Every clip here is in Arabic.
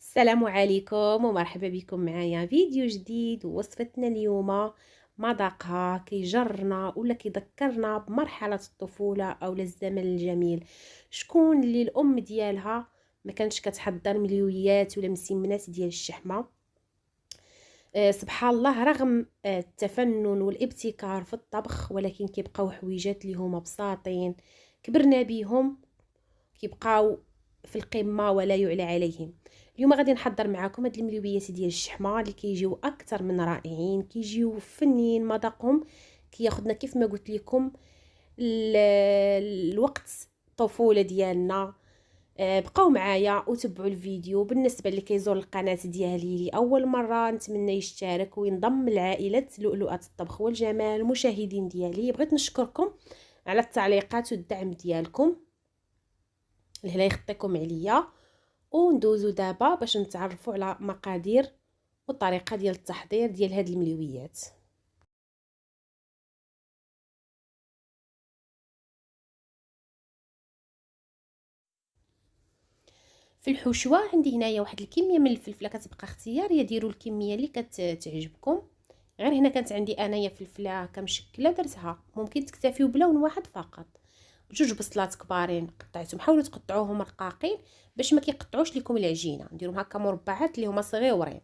السلام عليكم ومرحبا بكم معايا فيديو جديد. ووصفتنا اليوم مذاقها كيجرنا ولا كيذكرنا بمرحلة الطفولة او الزمن الجميل. شكون اللي الام ديالها ما كانتش كتحضر مليويات ولا مسمنات ديال الشحمة. سبحان الله، رغم التفنن والابتكار في الطبخ، ولكن كيبقاو حويجات اللي هما بساطين كبرنا بيهم، كيبقاو في القمه ولا يعلى عليهم. اليوم غادي نحضر معكم هاد الملويات ديال الشحمه اللي كيجيو اكثر من رائعين، كيجيو فنين، مذاقهم كياخذنا كيف ما قلت لكم الوقت الطفوله ديالنا. بقاو معايا وتبعوا الفيديو. بالنسبه اللي كيزور القناه ديالي لاول مره، نتمنى يشترك وينضم لعائله لؤلؤات الطبخ والجمال. المشاهدين ديالي، بغيت نشكركم على التعليقات والدعم ديالكم، الله يخطيكم عليا. وندوزو دابا باش نتعرفوا على مقادير والطريقه ديال التحضير ديال هاد الملويات. في الحشوه عندي هنايا واحد الكميه من الفلفله، كتبقى اختياريه، ديروا الكميه اللي كتعجبكم. غير هنا كانت عندي انايا فلفله كمشكله درتها، ممكن تكتفيو بلون واحد فقط. جوج بصلات كبارين قطعتهم، حاولوا تقطعوهم رقاقين باش ما كيقطعوش لكم العجينه، نديرهم هكا مربعات اللي هما صغيورين.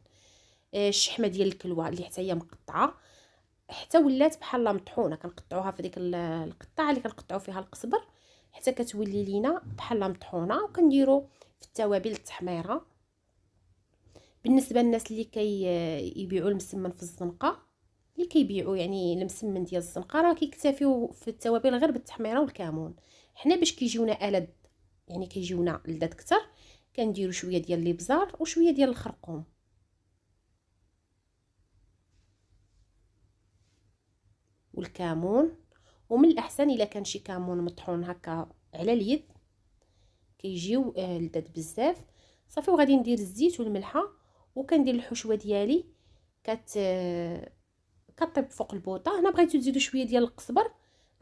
الشحمه ديال الكلوه اللي حتى هي مقطعه، حتى ولات بحال مطحونه، كنقطعوها في ديك القطعه اللي كنقطعوا فيها القزبر حتى كتولي لينا بحال مطحونه. وكنديروا في التوابل التحميره. بالنسبه للناس اللي يبيعوا المسمن في الزنقه، اللي كيبيعوا يعني المسمن ديال الزنقه، راه كيكتفيو في التوابل غير بالتحميره والكمون. حنا باش كيجيونا ألذ، يعني كيجيونا لذات اكثر، كنديروا شويه ديال الابزار وشويه ديال الخرقوم والكمون. ومن الاحسن الا كان شي كمون مطحون هكا على اليد، كيجيو لذات بزاف. صافي، وغادي ندير الزيت والملحه، وكندير الحشوه ديالي كطيب فوق البوطه. هنا بغيتو تزيدوا شويه ديال القزبر،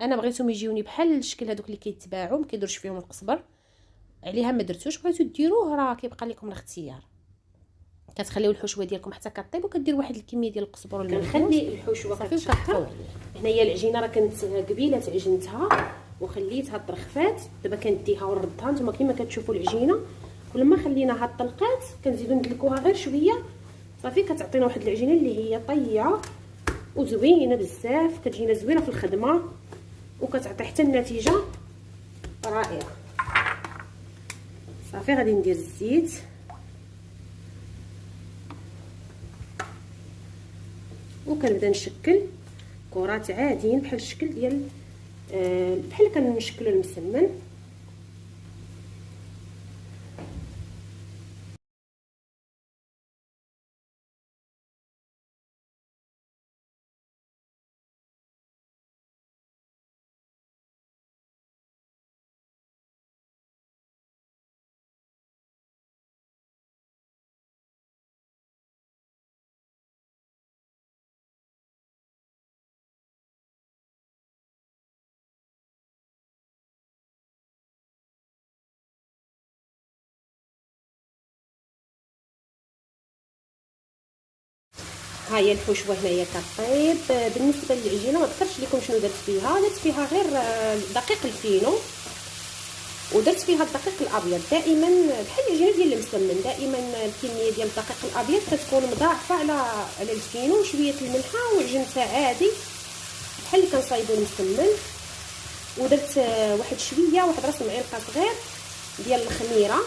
انا بغيتهم يجيوني بحال الشكل هذوك اللي كيتباعوا ما كيديروش فيهم القزبر، عليها ما درتوش. بغيتو ديروه راه كيبقى لكم الاختيار. كتخليو الحشوه ديالكم حتى كطيب، وكدير واحد الكميه ديال القزبر والملح. كنخلي الحشوه كتشحر. هنايا العجينه راه كنت قبيله تعجنتها وخليتها طرخفات، دابا كنديها ونردها. نتوما كما كتشوفوا العجينه كل ما خليناها طلقات كنزيدو ندلكوها غير شويه، صافي كتعطينا واحد العجينه اللي هي طيعه وزوينه بزاف، كتجينا زوينه في الخدمه وكتعطي حتى النتيجه رائعه. صافي، غادي ندير الزيت وكنبدا نشكل كرات عاديين بحال الشكل ديال بحال كنشكلوا المسمن. ها هي الحشوه هنايا كطيب. بالنسبه للعجينه ما ذكرتش لكم شنو درت فيها. درت فيها غير دقيق الفينو، ودرت فيها الدقيق الابيض. دائما بحال العجينه ديال المسمن، دائما الكميه ديال الدقيق الابيض كتكون مضاعفه على الفينو، وشويه الملحه وعجنتها عادي بحال اللي كنصايبوا المسمن. ودرت واحد شويه، واحد راس معلقه صغير ديال الخميره،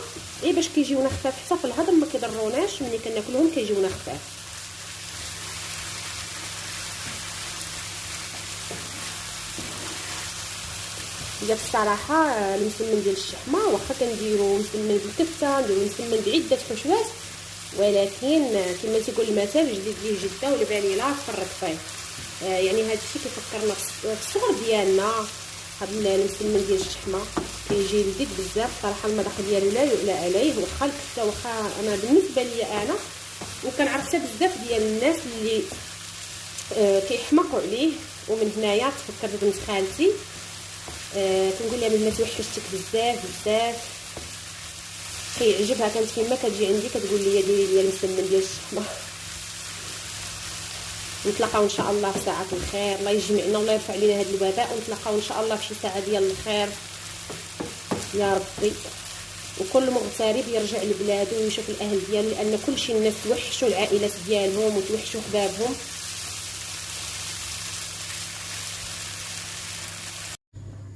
غير باش كيجيونا خفاف حتى في الهضم، ما كيضروناش ملي كناكلهم كيجيونا خفاف. هي بصراحه المسمن ديال الشحمه واخا كنديروا مسمن بالكفته، نديروا مسمن بعده حشوات، ولكن كما تيقول المثل جديد ليه جده والبالي لا تفرط فيه. يعني هذا الشيء كيفكرنا في الصغر ديالنا. هذا المسمن ديال الشحمه كيجي لذيذ بزاف صراحه، المذاق ديالو لا يعلى عليه. واخا الكفته، واخا انا بالنسبه لي انا وكنعرف حتى بزاف ديال الناس اللي كيحمقوا عليه، ومن هنايا تفكرت بنت خالتي كنقول لها ما توحشتك بزاف بزاف. كيعجبها كانت فيما كتجي عندي كتقول لي ديري لي المسمن ديال الشحمه. نتلاقاو ان شاء الله في ساعه الخير، الله يجمعنا والله يرفع علينا هذا الوباء، ونتلاقاو ان شاء الله في شي ساعه ديال الخير يا ربي، وكل مغترب يرجع لبلادو ويشوف الاهل ديالو، لان كلشي الناس توحشوا العائلات ديالهم وتوحشوا حبابهم.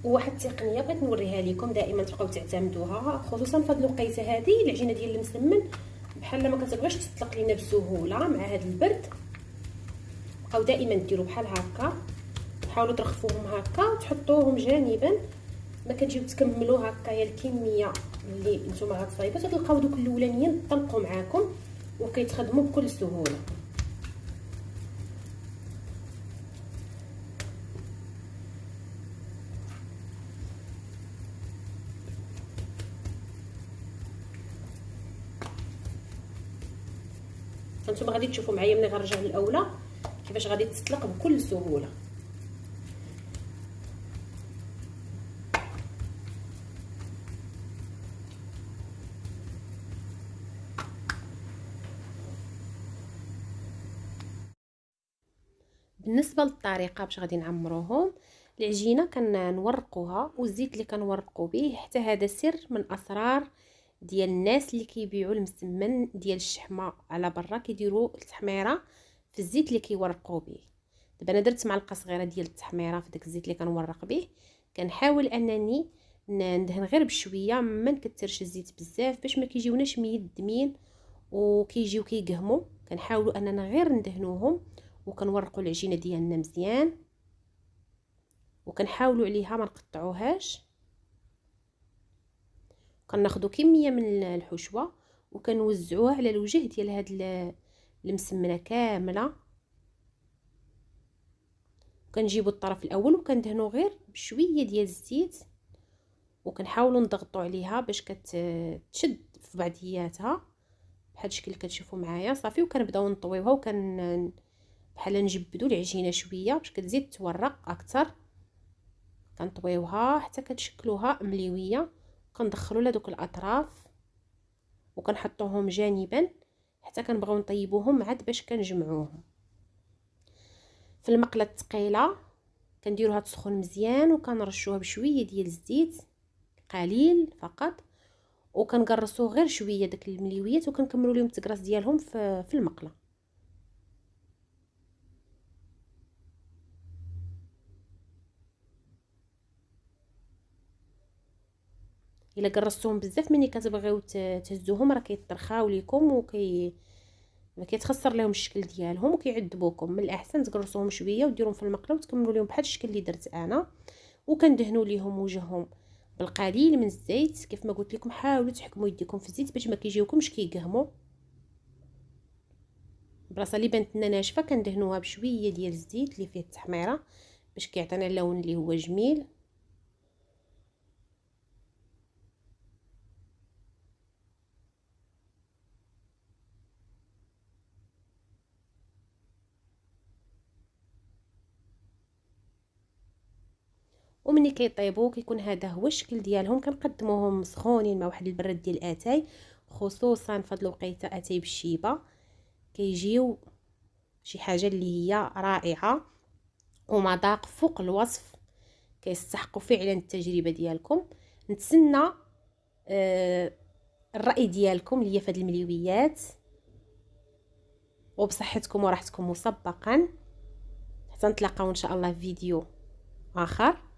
وواحد التقنيه بغيت نوريها لكم دائما تبقاو تعتمدوها، خصوصا في هذه الوقيته هذه العجينه ديال المسمن بحال ما كتبغيش تطلق لينا بسهوله مع هذا البرد. بقاو دائما ديروا بحال هكا، حاولوا ترخفوهم هكا وتحطوهم جانبا، ما كتجيو تكملوا هكايا الكميه اللي نتوما غتصايبوا تلقاو دوك الاولانيين طلقوا معاكم وكيتخدموا بكل سهوله. هانتوما غادي تشوفوا معايا ملي غنرجع للاولى كيفاش غادي تطلق بكل سهوله. بالنسبه للطريقه باش غادي نعمروهم، العجينه كنورقوها، والزيت اللي كنورقوا به حتى هذا سر من اسرار ديال الناس اللي كيبيعوا المسمن ديال الشحمه على برا، كيديروا التحميره في الزيت اللي كيورقوا به. دابا انا درت معلقه صغيره ديال التحميره في داك الزيت اللي كنورق به، كنحاول انني ندهن غير بشويه، ما نكثرش الزيت بزاف باش ما كيجيوناش ميدمين وكيجيو كيقهموا. كنحاولوا اننا غير ندهنوهم وكنورقوا العجينه ديالنا مزيان، وكنحاولوا عليها ما نقطعوهاش. كناخذوا كميه من الحشوه وكنوزعوها على الوجه ديال هاد المسمنه كامله. كنجيبوا الطرف الاول وكندهنوا غير بشويه ديال الزيت، وكنحاولوا نضغطوا عليها باش كتشد في بعضياتها بحال الشكل اللي كتشوفوا معايا صافي. وكنبداو نطويوها بحال نجبدوا العجينه شويه باش كتزيد تورق اكثر. كنطويوها حتى كتشكلوها مليويه، كندخلوا لها دوك الاطراف وكنحطوهم جانبا حتى كنبغيو نطيبوهم عاد باش كنجمعوهم في المقله الثقيله. كنديروها تسخن مزيان وكنرشوها بشويه ديال الزيت قليل فقط، وكنقرصوا غير شويه داك المليويات وكنكملوا لهم التقراص ديالهم في المقله. الا قرصتوهم بزاف ملي كتبغيو تهزوهم راه كيطرخاو ليكم ما كيتخسر لهم الشكل ديالهم وكيعذبوكم. من الاحسن تقرصوهم شويه وديروهم في المقله وتكملوا لهم بحال الشكل اللي درت انا، وكندهنوا ليهم وجههم بالقليل من الزيت. كيف ما قلت لكم حاولوا تحكموا يديكم في الزيت باش ما كيجيوكمش كيقهموا. البلاصه اللي بانت لنا ناشفه كندهنوها بشويه ديال الزيت اللي فيه التحميره باش كيعطينا اللون اللي هو جميل. ومني كيطيبوا كيكون هذا هو الشكل ديالهم. كنقدموهم سخونين مع واحد البراد ديال اتاي، خصوصا في هذه الوقيته اتاي بالشيبه كيجيو شي حاجه اللي هي رائعه ومذاق فوق الوصف. كيستحقوا فعلا التجربه ديالكم. نتسنى الراي ديالكم ليا في هذه المليويات، وبصحتكم وراحتكم مسبقا. حتى نتلاقاو ان شاء الله في فيديو اخر.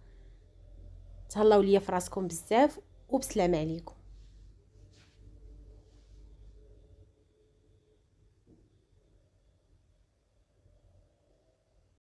تهلاو ليا فراسكم بزاف وبسلامه عليكم.